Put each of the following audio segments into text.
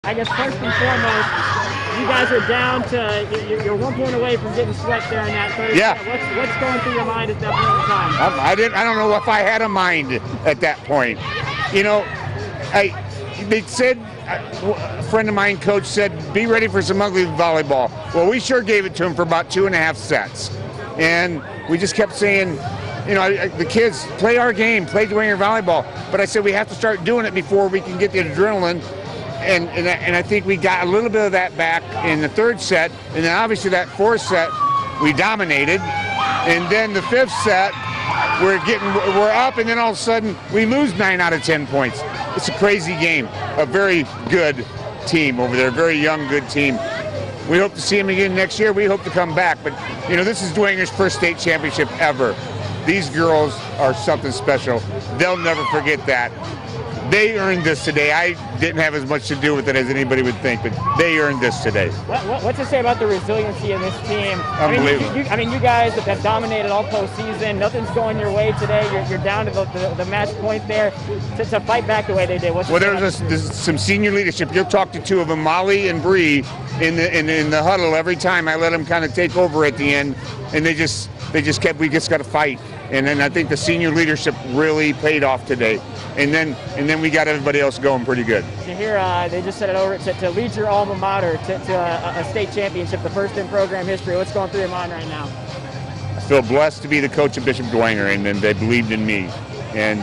I guess first and foremost, you guys are down to, you're 1 point away from getting swept there in that third set. What's going through your mind at that point in time? I don't know if I had a mind at that point. You know, they said, a friend of mine, coach, said, be ready for some ugly volleyball. Well, we sure gave it to them for about 2.5 sets. And we just kept saying, you know, the kids, play our game, play Dwenger volleyball. But I said we have to start doing it before we can get the adrenaline. And I think we got a little bit of that back in the third set. And then obviously that fourth set, we dominated. And then the fifth set, we're up, and then all of a sudden we lose 9 out of 10 points. It's a crazy game. A very good team over there, very young, good team. We hope to see them again next year. We hope to come back. But, you know, this is Dwenger's first state championship ever. These girls are something special. They'll never forget that. They earned this today. I didn't have as much to do with it as anybody would think, but they earned this today. What's to say about the resiliency of this team? Unbelievable. I mean, you guys have dominated all postseason. Nothing's going your way today. You're down to the match point there to fight back the way they did. There's some senior leadership. You'll talk to two of them, Molly and Bree, in the huddle every time. I let them kind of take over at the end, and we just got to fight. And then I think the senior leadership really paid off today. And then we got everybody else going pretty good. To hear they just said it over to lead your alma mater to a state championship, the first in program history. What's going through your mind right now? I feel blessed to be the coach of Bishop Dwenger, and they believed in me. And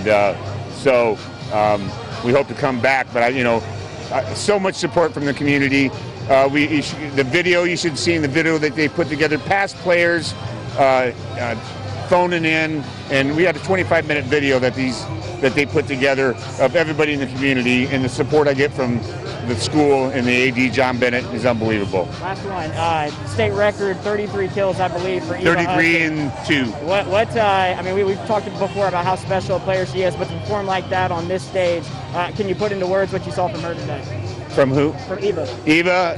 so we hope to come back. But so much support from the community. The video you should see in the video that they put together, past players. Phoning in, and we had a 25-minute video that they put together of everybody in the community, and the support I get from the school and the AD, John Bennett, is unbelievable. Last one, state record, 33 kills, I believe, for Eva 33 Hudson. and 2. We've talked before about how special a player she is, but to perform like that on this stage, can you put into words what you saw from her today? From who? From Eva. Eva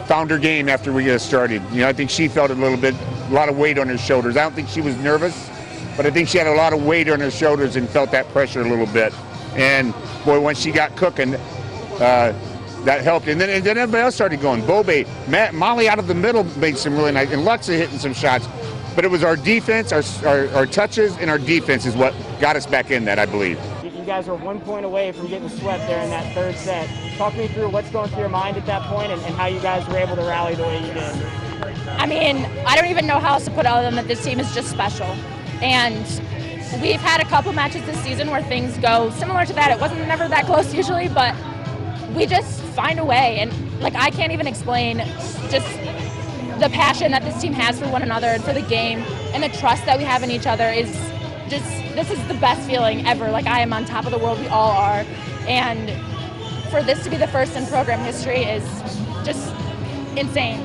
found her game after we got started. You know, I think she felt a lot of weight on her shoulders. I don't think she was nervous, but I think she had a lot of weight on her shoulders and felt that pressure a little bit. And boy, when she got cooking, that helped. And then everybody else started going. Bobe, Molly out of the middle made some really nice, and Luxa hitting some shots. But it was our defense, our touches, and our defense is what got us back in that, I believe. You guys are 1 point away from getting swept there in that third set. Talk me through what's going through your mind at that point and how you guys were able to rally the way you did. I mean, I don't even know how else to put it other than that this team is just special. And we've had a couple matches this season where things go similar to that. It wasn't never that close usually, but we just find a way. And I can't even explain just the passion that this team has for one another and for the game, and the trust that we have in each other is just, this is the best feeling ever. I am on top of the world, we all are. And for this to be the first in program history is just insane.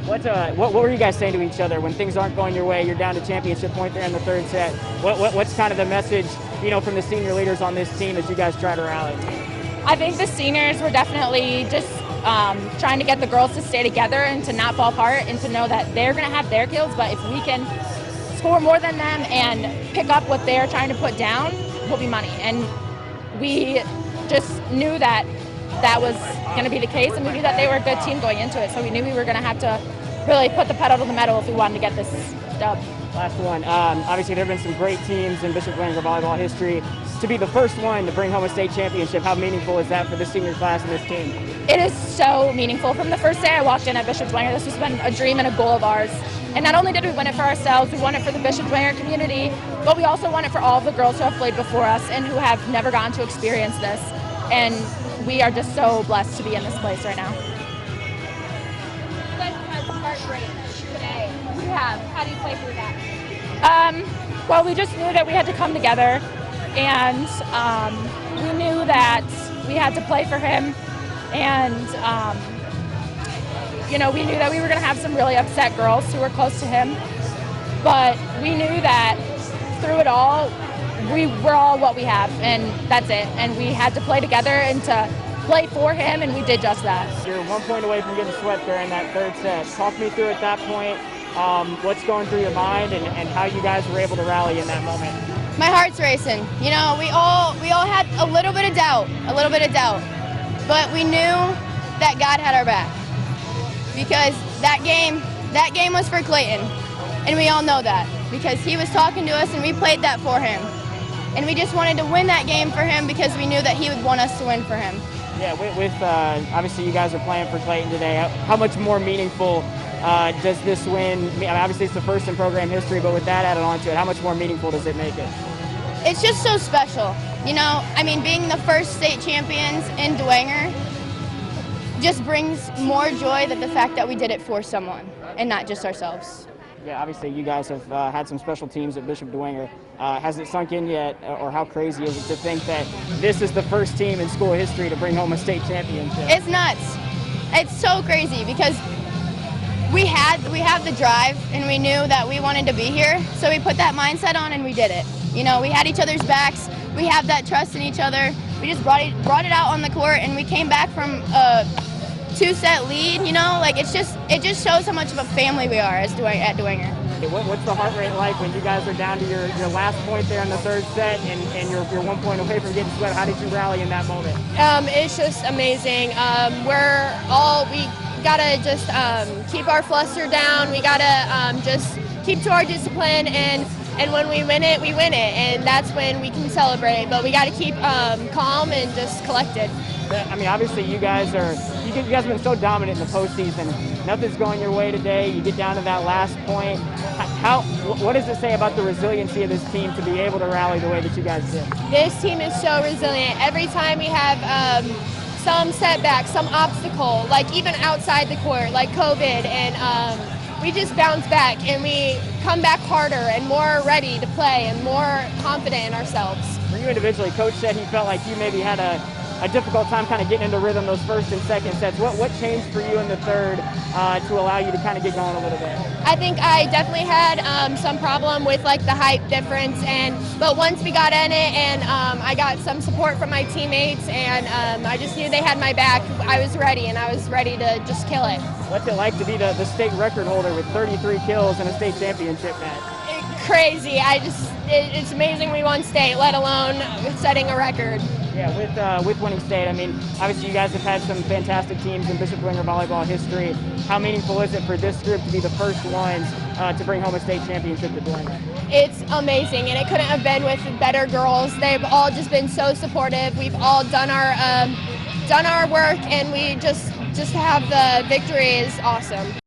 What were you guys saying to each other when things aren't going your way? You're down to championship point there in the third set. What's kind of the message, from the senior leaders on this team as you guys try to rally? I think the seniors were definitely just trying to get the girls to stay together and to not fall apart and to know that they're going to have their kills, but if we can score more than them and pick up what they're trying to put down, we'll be money. And we just knew that was going to be the case, and we knew that they were a good team going into it, so we knew we were going to have to really put the pedal to the metal if we wanted to get this dub. Last one. Obviously, there have been some great teams in Bishop Dwenger volleyball history. To be the first one to bring home a state championship, how meaningful is that for the senior class and this team? It is so meaningful. From the first day I walked in at Bishop Dwenger, this has been a dream and a goal of ours. And not only did we win it for ourselves, we won it for the Bishop Dwenger community, but we also won it for all of the girls who have played before us and who have never gotten to experience this. And we are just so blessed to be in this place right now. You guys have had heartbreak today. You have. How do you play through that? Well, we just knew that we had to come together, and we knew that we had to play for him, and we knew that we were going to have some really upset girls who were close to him, but we knew that through it all, we're all what we have, and that's it. And we had to play together and to play for him, and we did just that. You're 1 point away from getting swept there in that third set. Talk me through at that point what's going through your mind and how you guys were able to rally in that moment. My heart's racing. We all had a little bit of doubt, but we knew that God had our back because that game was for Clayton, and we all know that because he was talking to us and we played that for him. And we just wanted to win that game for him because we knew that he would want us to win for him. Yeah, with obviously you guys are playing for Clayton today. How much more meaningful does this win? I mean, obviously it's the first in program history, but with that added on to it, how much more meaningful does it make it? It's just so special. You know, I mean, being the first state champions in Dwenger just brings more joy than the fact that we did it for someone and not just ourselves. Yeah, obviously you guys have had some special teams at Bishop Dwenger. Has it sunk in yet, or how crazy is it to think that this is the first team in school history to bring home a state championship? It's nuts. It's so crazy because we have the drive and we knew that we wanted to be here, so we put that mindset on and we did it. You know, we had each other's backs. We have that trust in each other. We just brought it out on the court, and we came back from a 2-set lead. You know, like it just shows how much of a family we are at Dwenger. What's the heart rate like when you guys are down to your last point there in the third set and you're 1 point away from getting swept? How did you rally in that moment? It's just amazing. We gotta just keep our fluster down. We gotta just keep to our discipline, and when we win it, and that's when we can celebrate. But we gotta keep calm and just collected. I mean, obviously you guys have been so dominant in the postseason. Nothing's going your way today. You get down to that last point. What does it say about the resiliency of this team to be able to rally the way that you guys did? This team is so resilient. Every time we have some setback, some obstacle, like even outside the court, like COVID, and we just bounce back and we come back harder and more ready to play and more confident in ourselves. For you individually, Coach said he felt like you maybe had a difficult time kind of getting into rhythm those first and second sets. What changed for you in the third to allow you to kind of get going a little bit? I think I definitely had some problem with like the height difference, but once we got in it and I got some support from my teammates and I just knew they had my back, I was ready and I was ready to just kill it. What's it like to be the state record holder with 33 kills in a state championship match? Crazy. It's amazing we won state, let alone setting a record. Yeah, with winning state, I mean, obviously you guys have had some fantastic teams in Bishop Dwenger volleyball history. How meaningful is it for this group to be the first ones to bring home a state championship to Dwenger? It's amazing, and it couldn't have been with better girls. They've all just been so supportive. We've all done our work, and we just to have the victory is awesome.